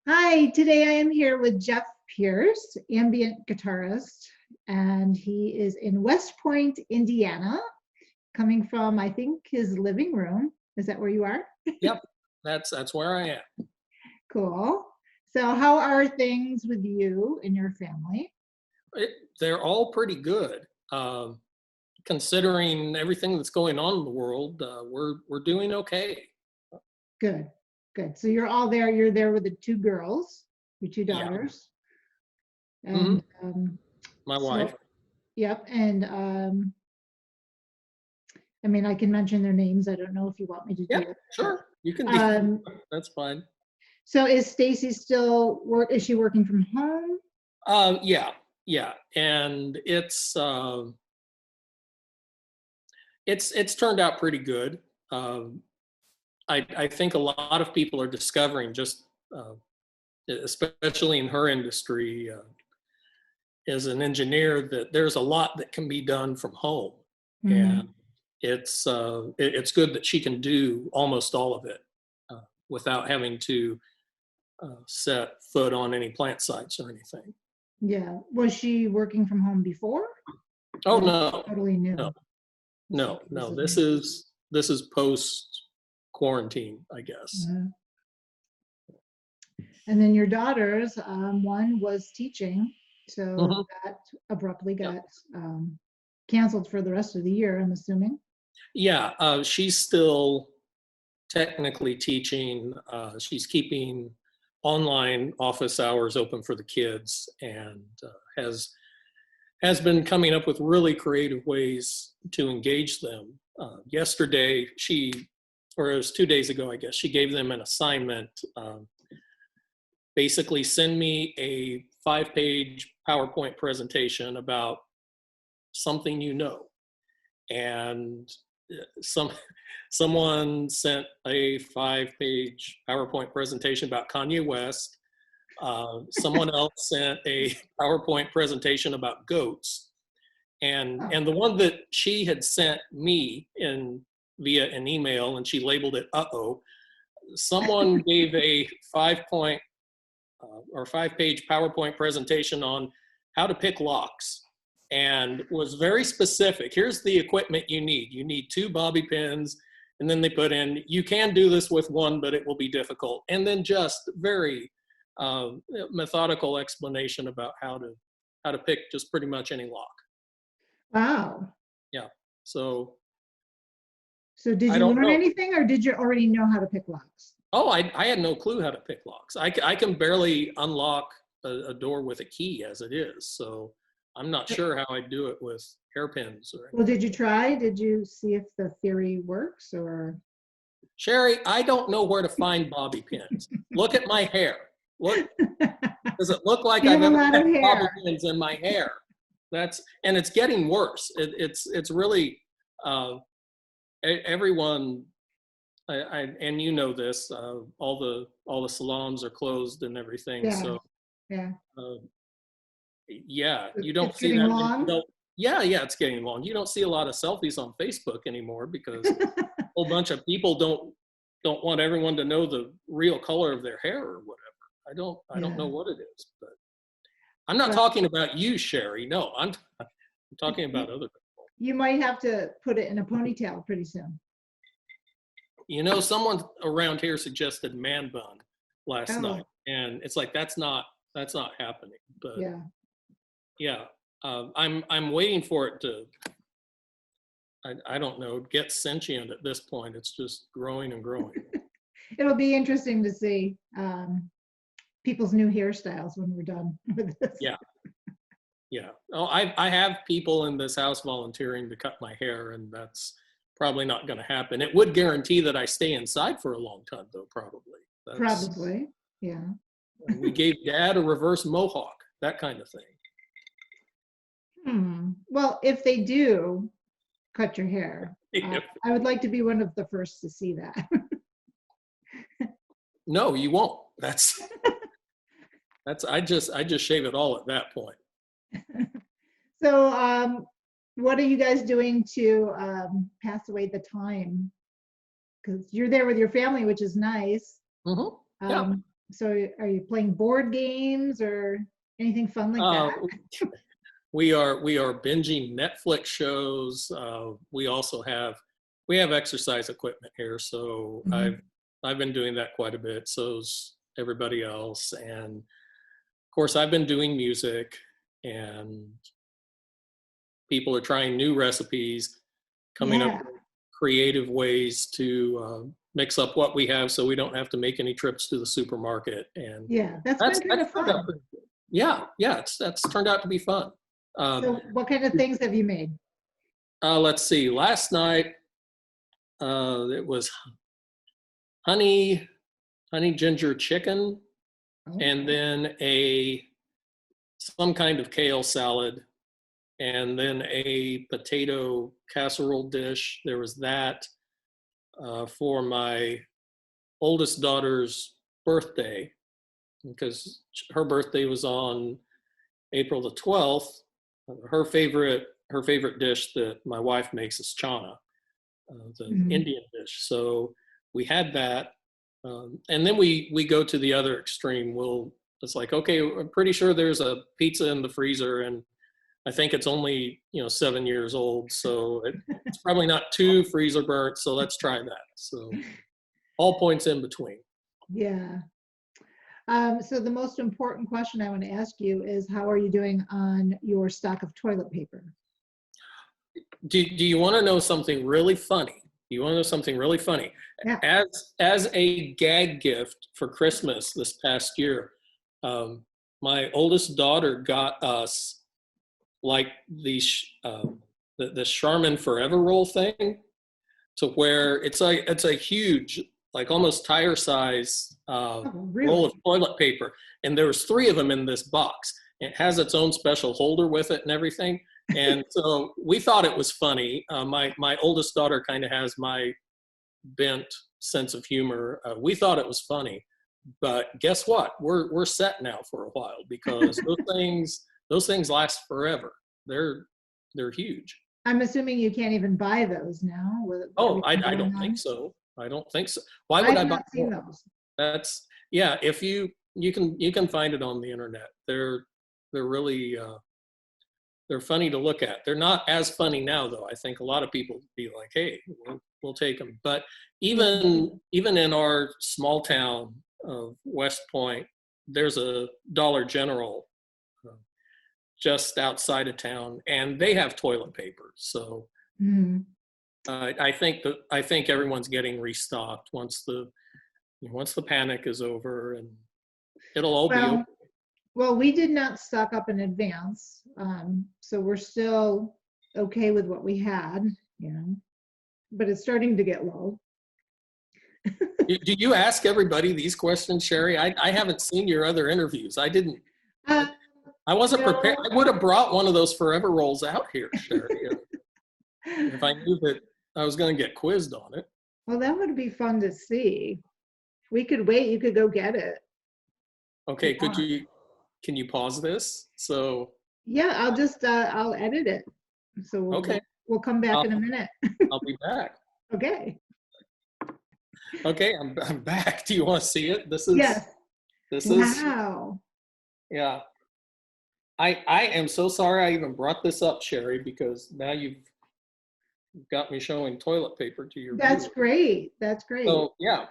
Hi, today I am here with Jeff Pearce, ambient guitarist, and he is in West Point, Indiana, coming from, I think, his living room. Is that where you are? Yep, that's where I am. Cool. So, how are things with you and your family? They're all pretty good, considering everything that's going on in the world. We're doing okay. Good, good. So, you're all there. You're there with the two girls, your two Yeah. daughters. Hmm. And My so, wife. yep. And I mean, I can mention their names. I don't know if you want me to do Yep, it. sure. You can do Um, that's fine. So is Stacy still is she working from home? Yeah, yeah, and it's turned out pretty good. Um, I think a lot of people are discovering just, especially in her industry, as an engineer, that there's a lot that can be done from home, Mhm. and it's good that she can do almost all of it without having to set foot on any plant sites or anything. Yeah. Was she working from home before? Oh Or is no, it totally no, new? This no. is This new. is post quarantine, I guess. Mhm. And then your daughters, one was teaching, so Hmm. that abruptly Yep. got canceled for the rest of the year, I'm assuming. Yeah, she's still technically teaching. She's keeping online office hours open for the kids, and has been coming up with really creative ways to engage them. Yesterday, or it was 2 days ago, I guess, she gave them an assignment. Basically, send me a 5-page PowerPoint presentation about something you know. And some someone sent a 5-page PowerPoint presentation about Kanye West. Someone else sent a PowerPoint presentation about goats, and the one that she had sent me in via an email, and she labeled it "uh-oh." Someone gave a 5-page PowerPoint presentation on how to pick locks, and was very specific. Here's the equipment you need. You need 2 bobby pins, and then they put in, you can do this with 1, but it will be difficult. And then just very methodical explanation about how to pick just pretty much any lock. Wow. Yeah. So So did I you don't learn know. anything or did you already know how to pick locks? Oh, I had no clue how to pick locks. I can barely unlock a door with a key as it is. So I'm not sure how I do it with hairpins or Well, anything. did you try? Did you see if the theory works or? Sherry, I don't know where to find bobby pins. Look at my hair. Look, does it look like You I've have a ever lot had of bobby hair. pins in my hair? And it's getting worse. It's really everyone. And you know this. All the salons are closed and everything. Yeah, So yeah. uh, yeah, you don't It's see getting that many. long. Yeah, it's getting long. You don't see a lot of selfies on Facebook anymore because a whole bunch of people don't want everyone to know the real color of their hair or whatever. I don't know Yeah. what it is, but I'm not Well, talking about you, Sherry. No, I'm talking you, about other people. you might have to put it in a ponytail pretty soon. You know, someone around here suggested man bun last Oh, night, and it's like that's not happening. But yeah. yeah, I'm waiting for it to, I don't know, get sentient at this point. It's just growing and growing. It'll be interesting to see people's new hairstyles when we're done with this. Yeah, yeah. Oh, I have people in this house volunteering to cut my hair, and that's probably not going to happen. It would guarantee that I stay inside for a long time, though. Probably. That's Probably. Yeah. We gave Dad a reverse mohawk, that kind of thing. Well, if they do cut your hair, If, I would like to be one of the first to see that. no, you won't. That's I just shave it all at that point. So, what are you guys doing to pass away the time? Because you're there with your family, which is nice. Hmm. Yeah. So are you playing board games or anything fun like Uh, that? we are binging Netflix shows. We have exercise equipment here, so Mhm. I've been doing that quite a bit. So's everybody else, and of course I've been doing music, and people are trying new recipes, coming up Yeah, with creative ways to mix up what we have, so we don't have to make any trips to the supermarket. And yeah, that's that's been kind that's of turned out fun. pretty good. Yeah, yeah, that's turned out to be fun. Um, So what kind of things have you made? let's see. Last night it was honey honey ginger chicken, Oh, and then a some kind of kale salad, and then a potato casserole dish. There was that for my oldest daughter's birthday, because her birthday was on April the 12th. Her favorite dish that my wife makes is chana, the mhm. Indian dish. So we had that, and then we go to the other extreme. It's like, okay, I'm pretty sure there's a pizza in the freezer, and I think it's only 7 years old, so it's probably not too freezer burnt. So let's try that. So all points in between. Yeah. So the most important question I want to ask you is how are you doing on your stock of toilet paper? Do you want to know something really funny? Do you want to know something really funny? Yeah. As a gag gift for Christmas this past year, my oldest daughter got us like the Charmin Forever roll thing, to where it's a huge, like almost tire size Oh, roll of really? toilet paper, and there was three of them in this box. It has its own special holder with it and everything. And so we thought it was funny. My oldest daughter kind of has my bent sense of humor. We thought it was funny, but guess what? We're set now for a while, because those things last forever. They're huge. I'm assuming you can't even buy those now with Oh, I, everything I going don't think on. so. I don't think so. Why would I've I buy not seen more? those. That's Yeah. If you can find it on the internet. They're really they're funny to look at. They're not as funny now, though. I think a lot of people be like, "Hey, we'll take them." But Yeah. even in our small town of West Point, there's a Dollar General uh, just outside of town, and they have toilet paper. So Mhm. I think everyone's getting restocked once the panic is over, and it'll all be okay. Well, well, we did not stock up in advance, so we're still okay with what we had, you know, but it's starting to get low. Do you ask everybody these questions, Sherry? I haven't seen your other interviews. I didn't. Uh, I wasn't prepared. no. I would have brought one of those Forever Rolls out here, Sherry, if I knew that I was going to get quizzed on it. Well, that would be fun to see. We could wait. You could go get it if you Okay, want. can you pause this? So, Yeah, I'll edit it. So okay, we'll come back I'll, in a minute. I'll be back. Okay. Okay, I'm back. Do you want to see it? Yes. This is, Wow. yeah. I am so sorry I even brought this up, Sherry, because now you've got me showing toilet paper to your That's viewers. great. That's great. So yeah,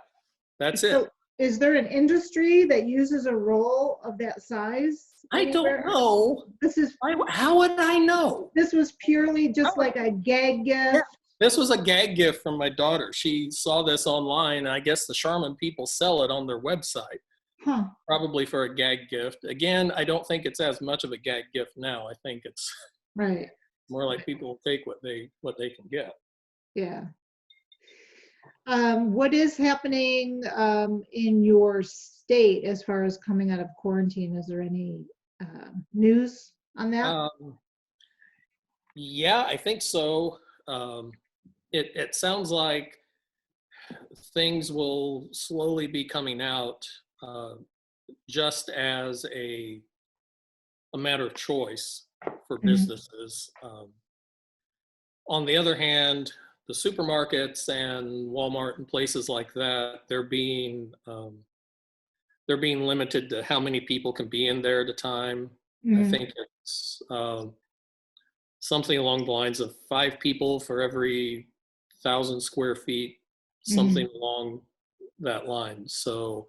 that's it. So is there an industry that uses a roll of that size I don't anywhere? know. This is How would I know? this was purely just like a gag Yeah, gift. this was a gag gift from my daughter. She saw this online, and I guess the Charmin people sell it on their website, Huh. probably for a gag gift. Again, I don't think it's as much of a gag gift now. I think it's Right. more like people will take what they can get. Yeah. What is happening in your state as far as coming out of quarantine? Is there any news on that? Yeah, I think so. Um, it sounds like things will slowly be coming out, uh, just as a matter of choice for Mhm. businesses. On the other hand, the supermarkets and Walmart and places like that, they're being they're being limited to how many people can be in there at a time. I Mhm. think it's something along the lines of 5 people for every 1,000 square feet, something along that line. So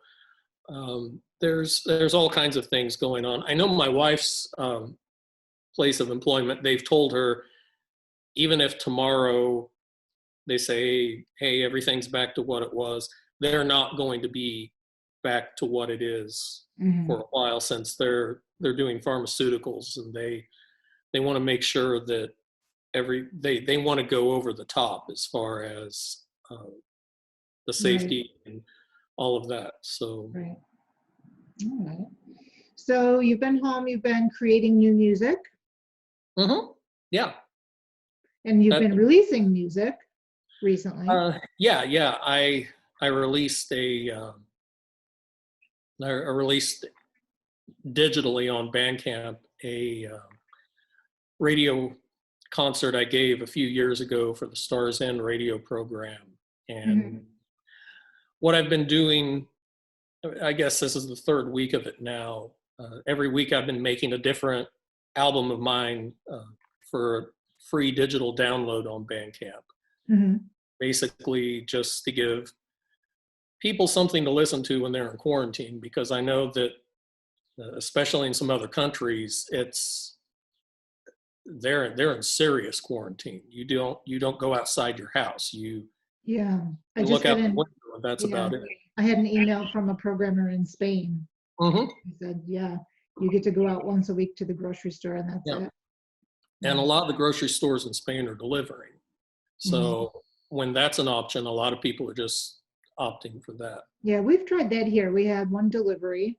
there's all kinds of things going on. I know my wife's place of employment, they've told her, even if tomorrow they say, hey, everything's back to what it was, they're not going to be back to what it is for a while, since they're doing pharmaceuticals, and they want to make sure that they want to go over the top as far as the safety and all of that. So Right. All right. So you've been home, you've been creating new music, yeah. and you've That, been releasing music recently. yeah. I released I released digitally on Bandcamp a radio concert I gave a few years ago for the Stars End radio program. And what I've been doing, I guess this is the 3rd week of it now. Every week I've been making a different album of mine for free digital download on Bandcamp. Basically just to give people something to listen to when they're in quarantine, because I know that especially in some other countries, they're in serious quarantine. You don't go outside your house. You I just look had out the window, and that's about it. I had an email from a programmer in Spain. He said, you get to go out once a week to the grocery store, and that's it. And a lot of the grocery stores in Spain are delivering. So when that's an option, a lot of people are just opting for that. Yeah, we've tried that here. We had one delivery,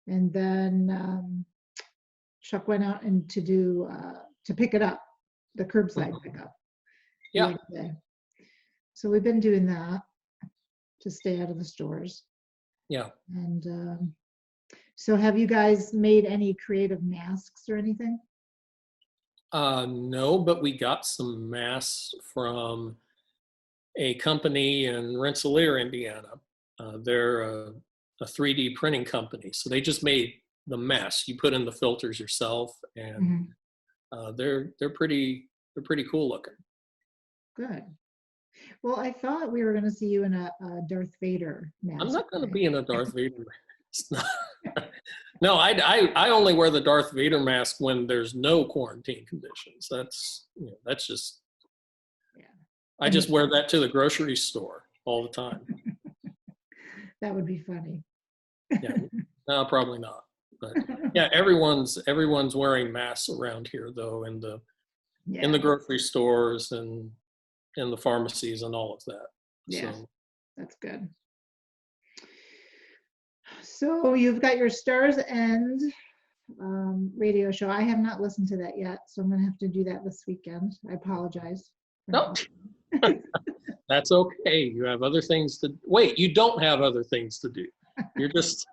and then Chuck went out and to pick it up, the curbside pickup. Yeah. So we've been doing that to stay out of the stores. Yeah. And so have you guys made any creative masks or anything? No, but we got some masks from a company in Rensselaer, Indiana. They're a 3D printing company. So they just made the mask. You put in the filters yourself, and they're pretty cool looking. Good. Well, I thought we were going to see you in a Darth Vader mask. I'm not going to be in a Darth Vader mask. No, I only wear the Darth Vader mask when there's no quarantine conditions. That's just, I just wear that to the grocery store all the time. That would be funny. Yeah, no, probably not. But yeah, everyone's wearing masks around here, though, in the grocery stores and in the pharmacies and all of that. Yeah, so that's good. So you've got your Stars End radio show. I have not listened to that yet, so I'm going to have to do that this weekend. I apologize. No, that's okay. You have other things to wait. You don't have other things to do. You're just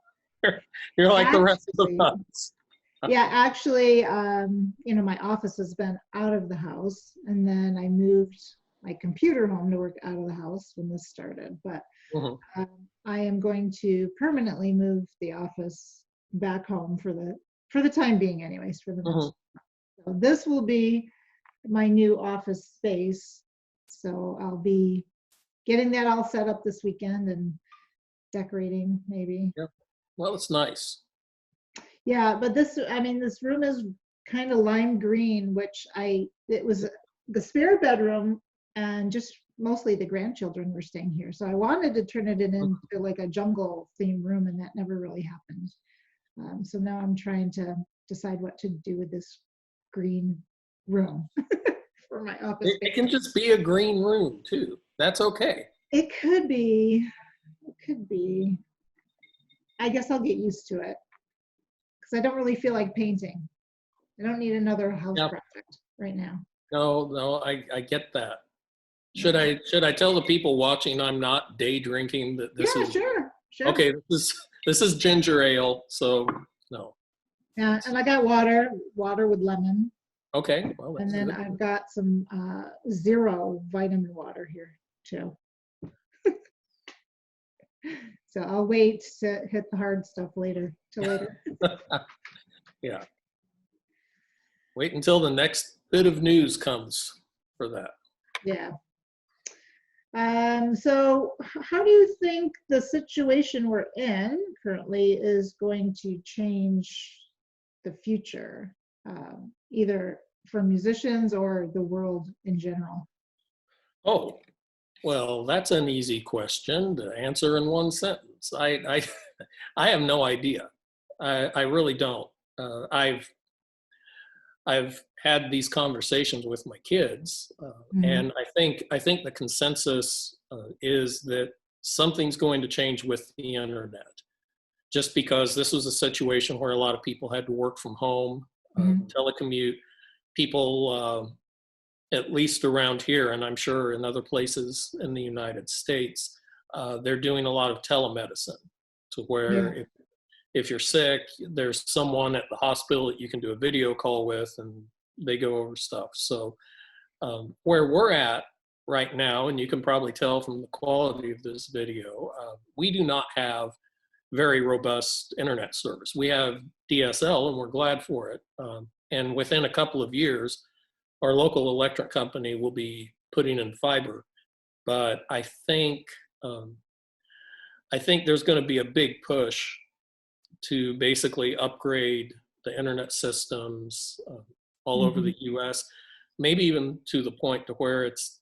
you're like the rest of us. Yeah, actually, my office has been out of the house, and then I moved my computer home to work out of the house when this started. But I am going to permanently move the office back home for the time being, anyways. For the next, so this will be my new office space. So I'll be getting that all set up this weekend and decorating, maybe. Yeah. Well, it's nice. Yeah, but this room is kind of lime green, which it was the spare bedroom, and just mostly the grandchildren were staying here. So I wanted to turn it into like a jungle themed room, and that never really happened. So now I'm trying to decide what to do with this green room for my office. It can just be a green room too. That's okay. It could be. I guess I'll get used to it, because I don't really feel like painting. I don't need another house project right now. No, I get that. Should I tell the people watching I'm not day drinking, that this is sure. Okay, this is ginger ale, so no. Yeah, and I got water with lemon. Okay. Well, and then I've got some zero vitamin water here too. So I'll wait to hit the hard stuff later, till later. Yeah. Wait until the next bit of news comes for that. Yeah. So how do you think the situation we're in currently is going to change the future, either for musicians or the world in general? Oh, well, that's an easy question to answer in one sentence. I have no idea. I really don't. I've had these conversations with my kids, and I think the consensus is that something's going to change with the internet. Just because this was a situation where a lot of people had to work from home, telecommute, people, at least around here, and I'm sure in other places in the United States, they're doing a lot of telemedicine, to where if you're sick, there's someone at the hospital that you can do a video call with, and they go over stuff. So where we're at right now, and you can probably tell from the quality of this video, we do not have very robust internet service. We have DSL, and we're glad for it. And within a couple of years, our local electric company will be putting in fiber. But I think there's going to be a big push to basically upgrade the internet systems all over the US, maybe even to the point to where it's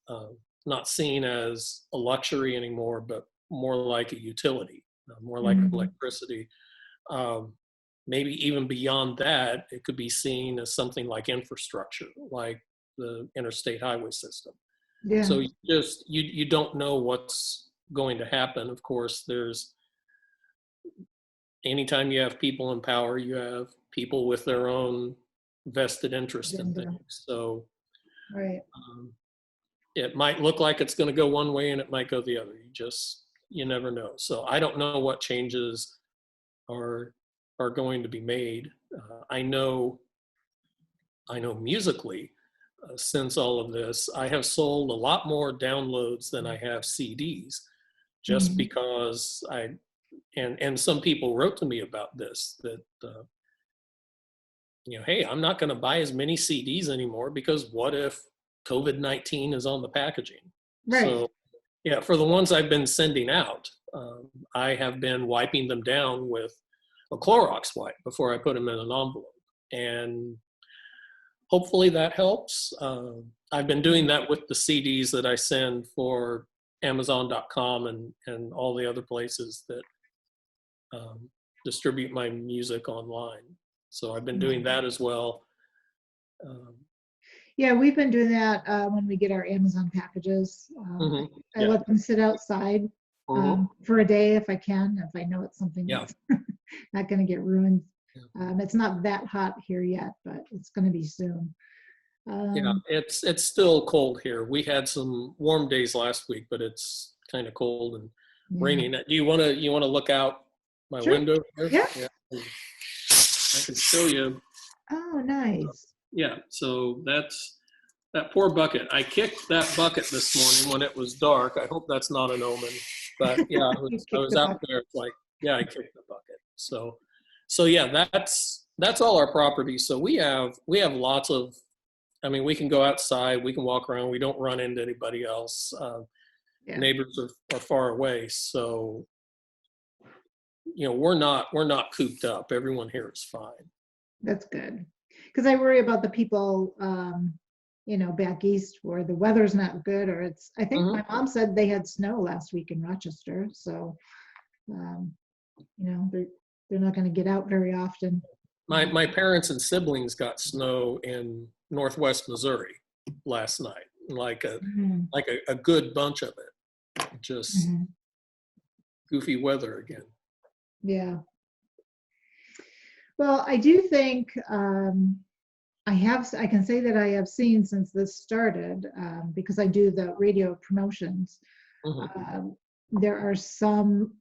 not seen as a luxury anymore, but more like a utility, more like electricity. Maybe even beyond that, it could be seen as something like infrastructure, like the interstate highway system. Yeah. So you don't know what's going to happen. Of course, anytime you have people in power, you have people with their own vested interest in things. So it might look like it's going to go one way and it might go the other. You never know. So I don't know what changes are going to be made. I know musically, since all of this, I have sold a lot more downloads than I have CDs, just because and some people wrote to me about this, that hey, I'm not going to buy as many CDs anymore, because what if COVID-19 is on the packaging? Right. So yeah, for the ones I've been sending out, I have been wiping them down with a Clorox wipe before I put them in an envelope, and hopefully that helps. I've been doing that with the CDs that I send for Amazon.com and all the other places that distribute my music online. So I've been doing that as well. Yeah, we've been doing that when we get our Amazon packages. I let them sit outside for a day if I can, if I know it's something that's not going to get ruined. It's not that hot here yet, but it's going to be soon. It's still cold here. We had some warm days last week, but it's kind of cold and raining. Do you want to look out my window here? Yeah. I can show you. Oh, nice. Yeah, so that's that poor bucket. I kicked that bucket this morning when it was dark. I hope that's not an omen. But yeah, I was out there. It's like, yeah, I kicked the bucket. So yeah, that's all our property. So we have lots of. I mean, we can go outside. We can walk around. We don't run into anybody else. Neighbors are far away, so we're not cooped up. Everyone here is fine. That's good, because I worry about the people, back east where the weather's not good, or I think my mom said they had snow last week in Rochester, so they're not going to get out very often. My parents and siblings got snow in Northwest Missouri last night, like a good bunch of it. Just goofy weather again. Yeah. Well, I do think I can say that I have seen since this started, because I do the radio promotions. There are some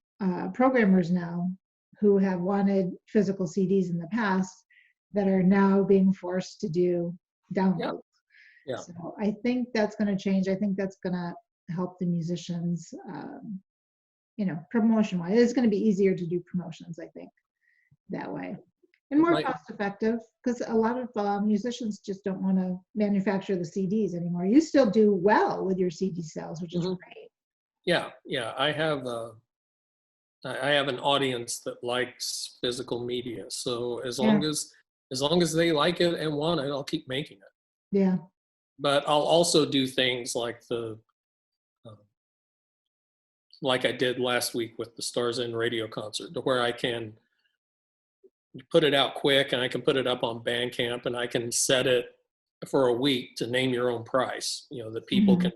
programmers now who have wanted physical CDs in the past that are now being forced to do downloads. Yeah. So I think that's going to change. I think that's going to help the musicians, promotion wise. It's going to be easier to do promotions, I think, that way. And more Right. cost effective, because a lot of musicians just don't want to manufacture the CDs anymore. You still do well with your CD sales, which is great. Yeah, I have an audience that likes physical media. So as long as they like it and want it, I'll keep making it. Yeah. But I'll also do things like like I did last week with the Stars In radio concert, to where I can put it out quick and I can put it up on Bandcamp and I can set it for a week to name your own price, that people can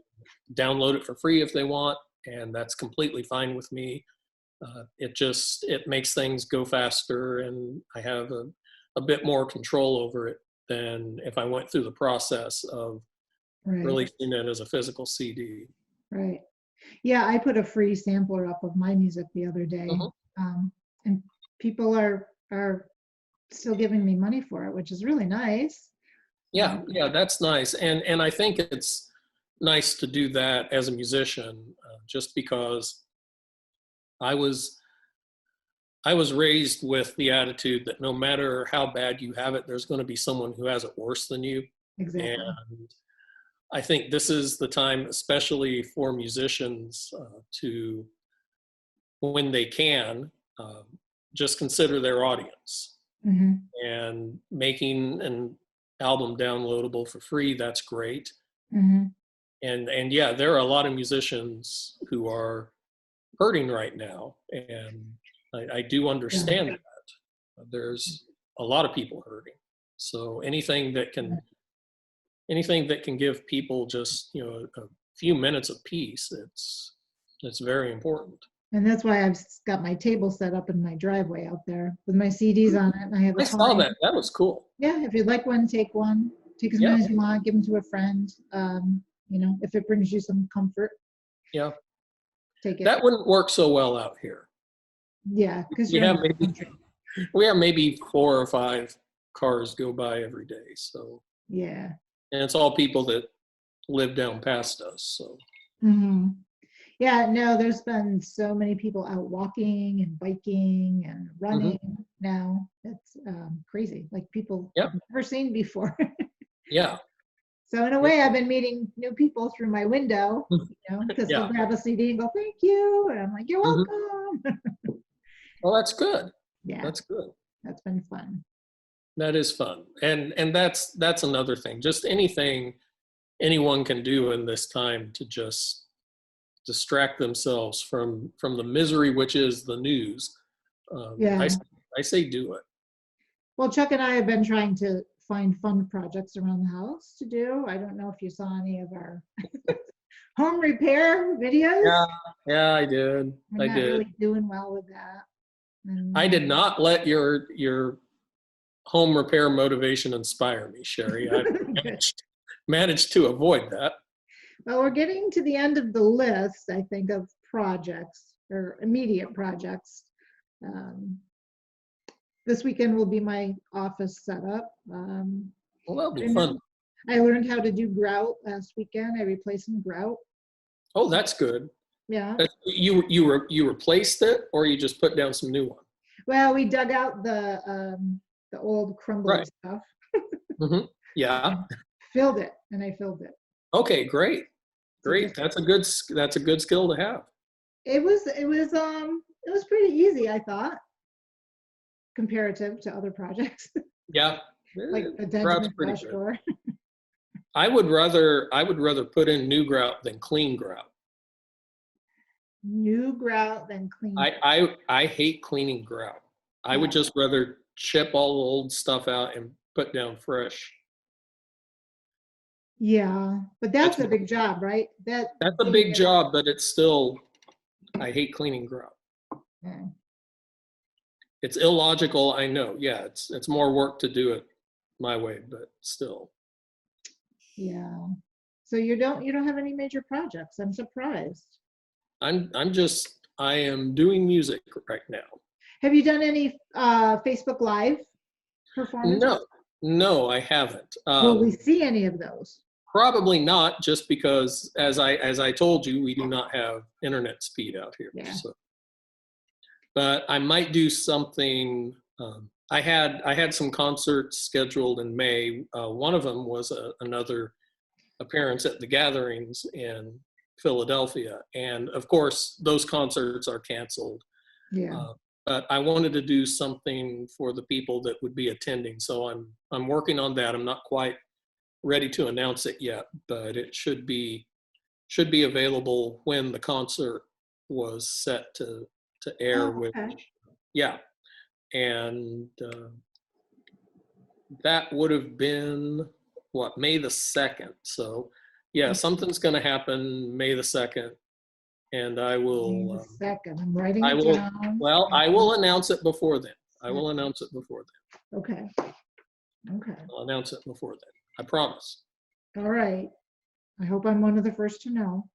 download it for free if they want. And that's completely fine with me. It makes things go faster, and I have a bit more control over it than if I went through the process of releasing it as a physical CD. Right. Yeah, I put a free sampler up of my music the other day, and people are still giving me money for it, which is really nice. Yeah, that's nice, and I think it's nice to do that as a musician, just because I was raised with the attitude that no matter how bad you have it, there's going to be someone who has it worse than you. Exactly. And I think this is the time, especially for musicians, to, when they can, just consider their audience. And making an album downloadable for free, that's great. And yeah, there are a lot of musicians who are hurting right now, and I do understand that. There's a lot of people hurting. So anything that can give people just a few minutes of peace, it's very important. And that's why I've got my table set up in my driveway out there with my CDs on it. And I have I saw that. That was cool. Yeah, if you'd like one, take one. Take as many as you want. Give them to a friend. If it brings you some comfort. Yeah. Take it. That wouldn't work so well out here. Yeah, because we have maybe 4 or 5 cars go by every day. So yeah. And it's all people that live down past us. So. Yeah, no, there's been so many people out walking and biking and running now. It's crazy, like people I've never seen before. Yeah. So in a way, I've been meeting new people through my window, because they'll grab a CD and go, "Thank you," and I'm like, "You're welcome." Well, that's good. Yeah, that's good. That's been fun. That is fun, and that's another thing. Just anything anyone can do in this time to just distract themselves from the misery which is the news. I say do it. Well, Chuck and I have been trying to find fun projects around the house to do. I don't know if you saw any of our home repair videos. Yeah, I did. We're not really doing well with that. And, I did not let your home repair motivation inspire me, Sherry. I managed to avoid that. Well, we're getting to the end of the list, I think, of projects or immediate projects. This weekend will be my office setup. Well, that'll be fun. I learned how to do grout last weekend. I replaced some grout. Oh, that's good. Yeah. You replaced it, or you just put down some new one? Well, we dug out the old crumbly stuff. Yeah. Filled it, and I filled it. Okay, great. That's a good skill to have. It was pretty easy, I thought, comparative to other projects. Yeah. Like the Denton brush door. I would rather put in new grout than clean grout. New grout than clean. I hate cleaning grout. I would just rather chip all the old stuff out and put down fresh. Yeah, but that's a big job, right? That's a big job, but it's still, I hate cleaning grout. Yeah. It's illogical, I know. Yeah, it's more work to do it my way, but still. Yeah. So you don't have any major projects. I'm surprised. I am doing music right now. Have you done any Facebook Live performances? No, I haven't. Will we see any of those? Probably not, just because, as I told you, we do not have internet speed out here. Yeah. So. but I might do something. I had some concerts scheduled in May. One of them was another appearance at the Gatherings in Philadelphia, and of course those concerts are canceled. Yeah. But I wanted to do something for the people that would be attending, so I'm working on that. I'm not quite ready to announce it yet, but it should be available when the concert was set to air. Oh, With okay. yeah, and that would have been what, May the 2nd. So yeah, something's going to happen May the 2nd, and I May will the 2nd. I'm writing it down. well, I will announce it before then. I will announce it before then. Okay. Okay. I'll announce it before then. I promise. All right. I hope I'm one of the first to know.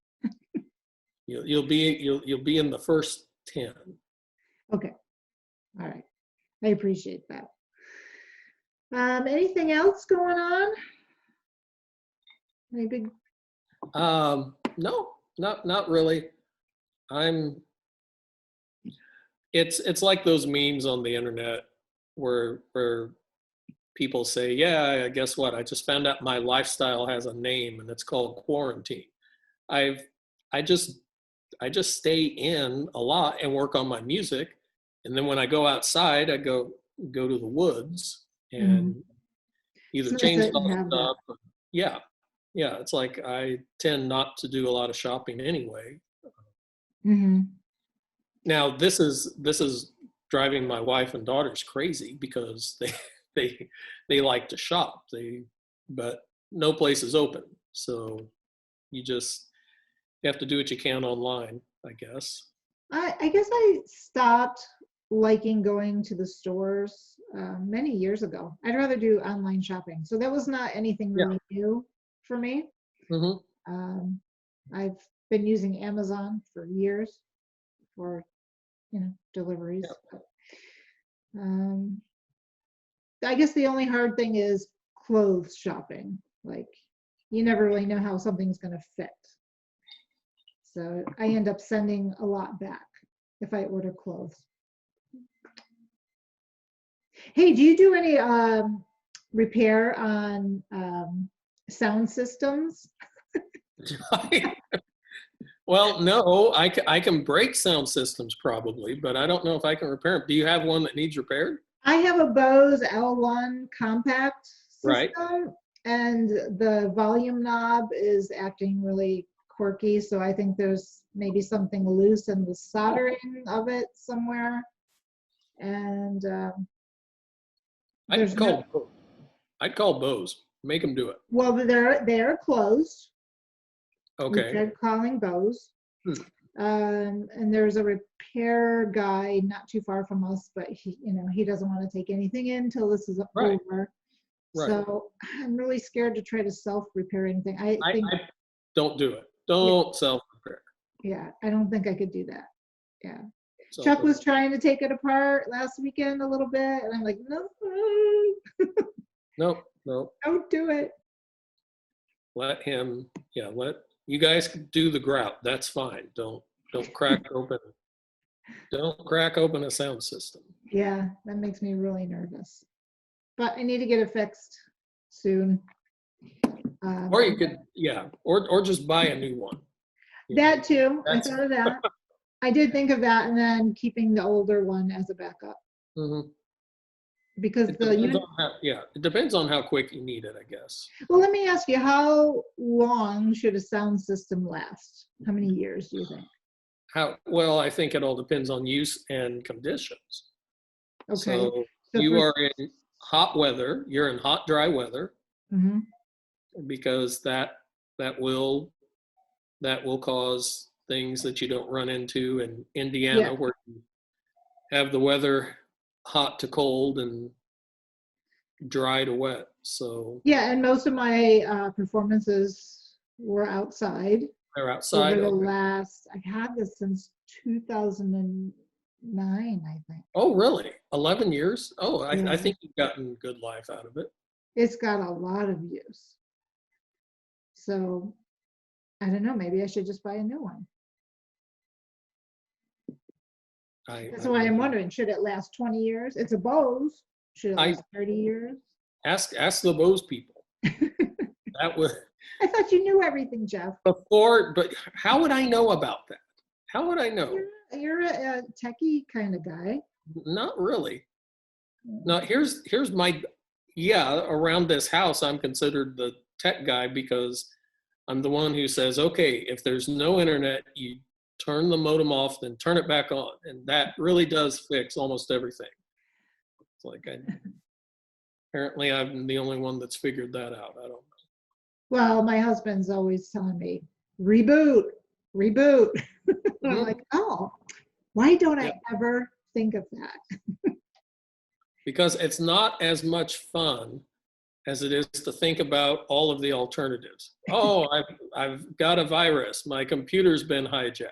You'll be in the first 10. Okay. All right. I appreciate that. Anything else going on? Any big? No, not really. It's like those memes on the internet where people say, yeah, guess what? I just found out my lifestyle has a name and it's called quarantine. I just stay in a lot and work on my music. And then when I go outside, I go to the woods and either It's nice that you chainsaw have stuff. Yeah. Yeah. It's like I tend not to do a lot of shopping anyway. Now this is driving my wife and daughters crazy because they like to shop. But no place is open. So you have to do what you can online, I guess. I guess I stopped liking going to the stores many years ago. I'd rather do online shopping. So that was not anything really new for me. I've been using Amazon for years for, deliveries. I guess the only hard thing is clothes shopping. Like, you never really know how something's going to fit. So I end up sending a lot back if I order clothes. Hey, do you do any repair on sound systems? Well, no, I can break sound systems probably, but I don't know if I can repair them. Do you have one that needs repaired? I have a Bose L1 compact system, Right. and the volume knob is acting really quirky, so I think there's maybe something loose in the soldering of it somewhere. And I'd call Bose. Make them do it. well, they're closed. We Okay. tried calling Bose. And there's a repair guy not too far from us, but he doesn't want to take anything in until this is over. Right. So I'm really scared to try to self-repair anything. I think don't do it. Don't self-repair. Yeah, I don't think I could do that. Yeah. Chuck was trying to take it apart last weekend a little bit, and I'm like, no. No. Don't do it. Let him, let you guys do the grout. That's fine. Don't crack open. Don't crack open a sound system. Yeah, that makes me really nervous. But I need to get it fixed soon. Or you could, or just buy a new one. That too. I thought of that. I did think of that, and then keeping the older one as a backup. Because it depends on how quick you need it, I guess. Well, let me ask you, how long should a sound system last? How many years do you think? Well, I think it all depends on use and conditions. Okay. So you are in hot weather. You're in hot, dry weather, because that will cause things that you don't run into in Indiana, where you have the weather hot to cold and dry to wet. So and most of my performances were outside. They're outside. Over the last, I've had this since 2009, I think. Oh, really? 11 years? Oh, I think you've gotten good life out of it. It's got a lot of use. So I don't know, maybe I should just buy a new one. That's why I'm wondering, should it last 20 years? It's a Bose. Should it last 30 years? Ask the Bose people. That was I thought you knew everything, Jeff. before, but how would I know about that? How would I know? You're a techie kind of guy. Not really. No, here's my, around this house, I'm considered the tech guy because I'm the one who says, okay, if there's no internet, you turn the modem off, then turn it back on. And that really does fix almost everything. It's like, apparently I'm the only one that's figured that out. I don't know. Well, my husband's always telling me, reboot. I'm like, oh, why don't I ever think of that? Because it's not as much fun as it is to think about all of the alternatives. Oh, I've got a virus. My computer's been hijacked.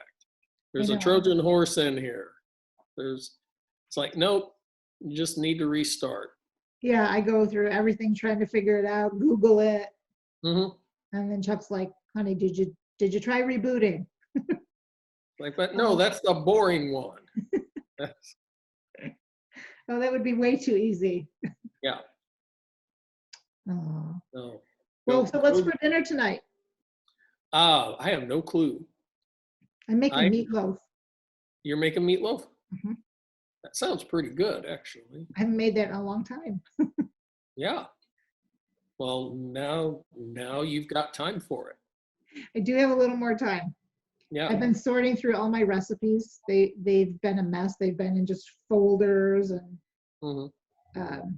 There's a Trojan horse in here. It's like, nope, you just need to restart. Yeah, I go through everything trying to figure it out, Google it. Mm-hmm. And then Chuck's like, honey, did you try rebooting? Like, but no, that's the boring one. Oh, that would be way too easy. Yeah. Oh. No. Well, so what's for dinner tonight? I have no clue. I'm making meatloaf. You're making meatloaf? Mm-hmm. That sounds pretty good, actually. I haven't made that in a long time. Yeah. Well, now you've got time for it. I do have a little more time. Yeah. I've been sorting through all my recipes. They've been a mess. They've been in just folders, and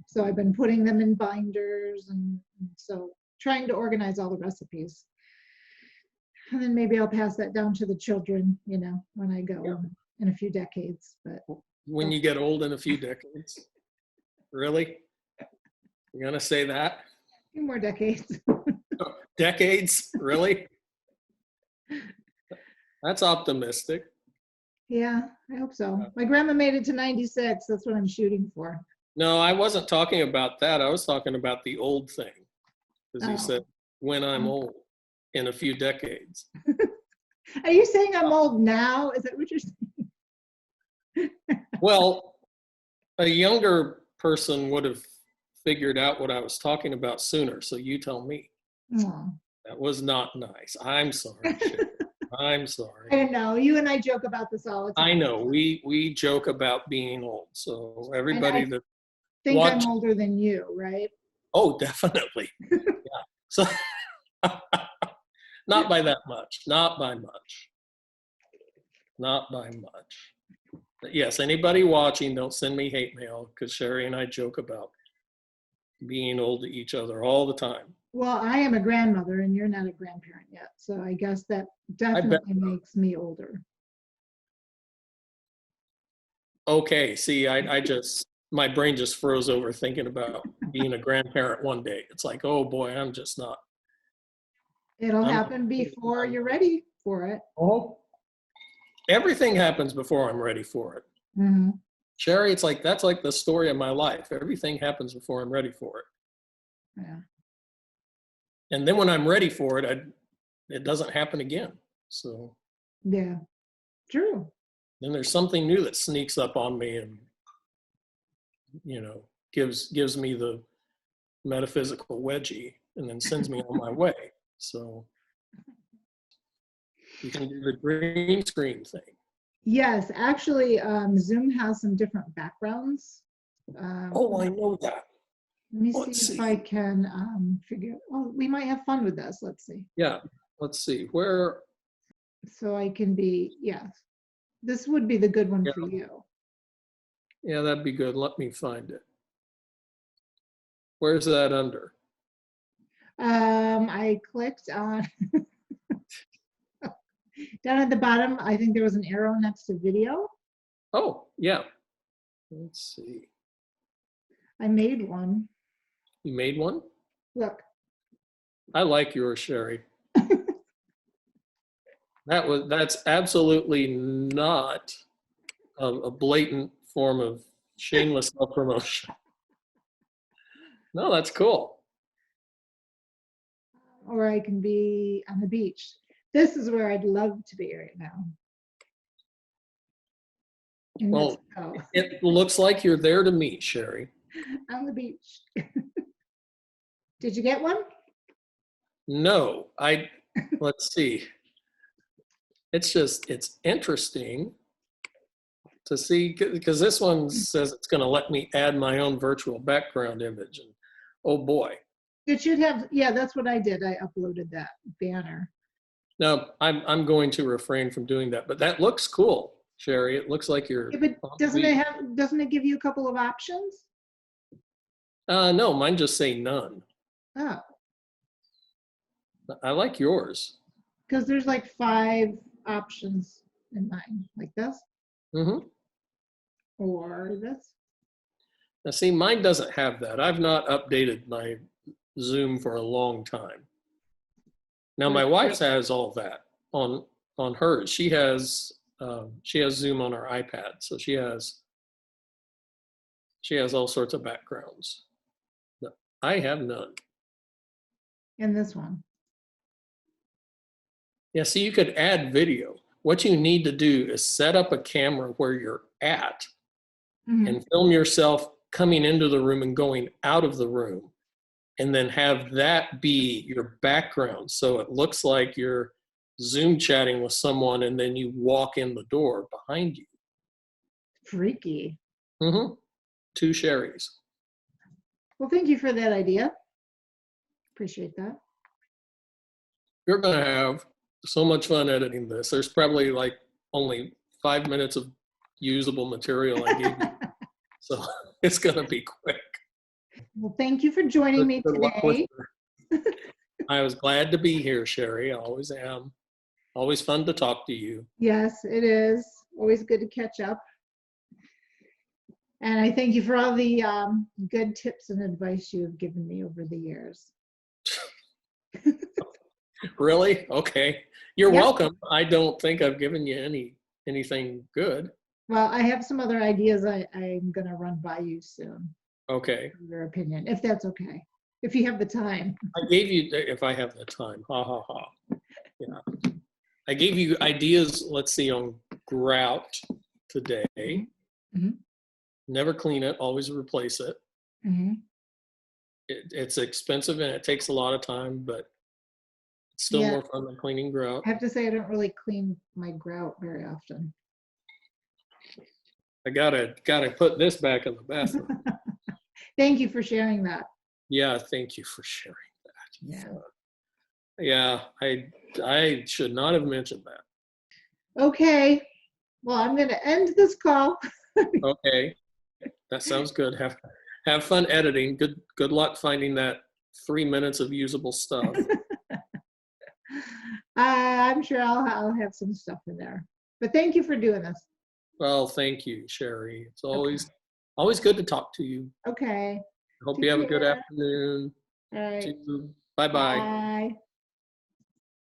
so I've been putting them in binders, and so trying to organize all the recipes. And then maybe I'll pass that down to the children, when I go in a few decades. But when you get old in a few decades, really? You're gonna say that? A few more decades. Decades, really? That's optimistic. Yeah, I hope so. My grandma made it to 96. That's what I'm shooting for. No, I wasn't talking about that. I was talking about the old thing. Because he said, when I'm old, in a few decades. Are you saying I'm old now? Is that what you're saying? Well, a younger person would have figured out what I was talking about sooner. So you tell me. Oh. That was not nice. I'm sorry. I'm sorry. I know. You and I joke about this all the time. I know. We joke about being old. So everybody that think I'm older than you, right? Oh, definitely. Yeah. So not by that much. Not by much. Not by much. But yes, anybody watching, don't send me hate mail because Sherry and I joke about being old to each other all the time. Well, I am a grandmother and you're not a grandparent yet. So I guess that definitely makes me older. Okay, see, my brain just froze over thinking about being a grandparent one day. It's like, oh boy, I'm just not. It'll happen before you're ready for it. Oh, everything happens before I'm ready for it. Mm-hmm. Sherry, that's like the story of my life. Everything happens before I'm ready for it. Yeah. And then when I'm ready for it, it doesn't happen again. So. Yeah, true. Then there's something new that sneaks up on me and, gives me the metaphysical wedgie and then sends me on my way. So you can do the green screen thing. Yes, actually, Zoom has some different backgrounds. I know that. Let me see if I can figure. Oh, we might have fun with this. Let's see. Yeah, let's see where. So I can be, yes. This would be the good one for you. Yeah, that'd be good. Let me find it. Where's that under? I clicked on down at the bottom. I think there was an arrow next to video. Oh, yeah. Let's see. I made one. You made one? Look. I like yours, Sherry. That's absolutely not a blatant form of shameless self-promotion. No, that's cool. Or I can be on the beach. This is where I'd love to be right now. in Well, Mexico it looks like you're there to meet, Sherry. on the beach. Did you get one? No, let's see. It's interesting to see, because this one says it's going to let me add my own virtual background image. And oh boy. It should have, yeah, that's what I did. I uploaded that banner. No, I'm going to refrain from doing that, but that looks cool, Sherry. It looks like you're. Yeah, but doesn't it give you a couple of options? No, mine just say none. Oh, I like yours. because there's like 5 options in mine, like this Mm-hmm. or this. Now, see, mine doesn't have that. I've not updated my Zoom for a long time. Now, my wife has all that on hers. She has Zoom on her iPad, so she has all sorts of backgrounds. But I have none. And this one. Yeah, see, you could add video. What you need to do is set up a camera where you're at and film yourself coming into the room and going out of the room, and then have that be your background. So it looks like you're Zoom chatting with someone and then you walk in the door behind you. Freaky. Mm-hmm. 2 Sherrys. Well, thank you for that idea. Appreciate that. You're going to have so much fun editing this. There's probably like only 5 minutes of usable material I gave you. So it's going to be quick. Well, thank you for joining me Good luck with today. I was glad to be here, Sherry. I always am. Always fun to talk to you. Yes, it is. Always good to catch up. And I thank you for all the good tips and advice you have given me over the years. Really? Okay. You're Yep. welcome. I don't think I've given you anything good. Well, I have some other ideas I'm going to run by you soon. Okay. Your opinion, if that's okay. If you have the time. I gave you, if I have the time, ha ha ha. Yeah. I gave you ideas, let's see, on grout today. Mm-hmm. Never clean it, always replace it. Mm-hmm. It's expensive and it takes a lot of time, but it's still more fun than cleaning grout. I have to say I don't really clean my grout very often. I gotta put this back in the bathroom. Thank you for sharing that. Yeah, thank you for sharing that. Yeah. Yeah, I should not have mentioned that. Okay. Well, I'm going to end this call. Okay, that sounds good. Have fun editing. Good luck finding that 3 minutes of usable stuff. I'm sure I'll have some stuff in there. But thank you for doing this. Well, thank you, Sherry. It's always good to talk to you. Okay. I hope you have a good afternoon. All right. Bye-bye. Bye.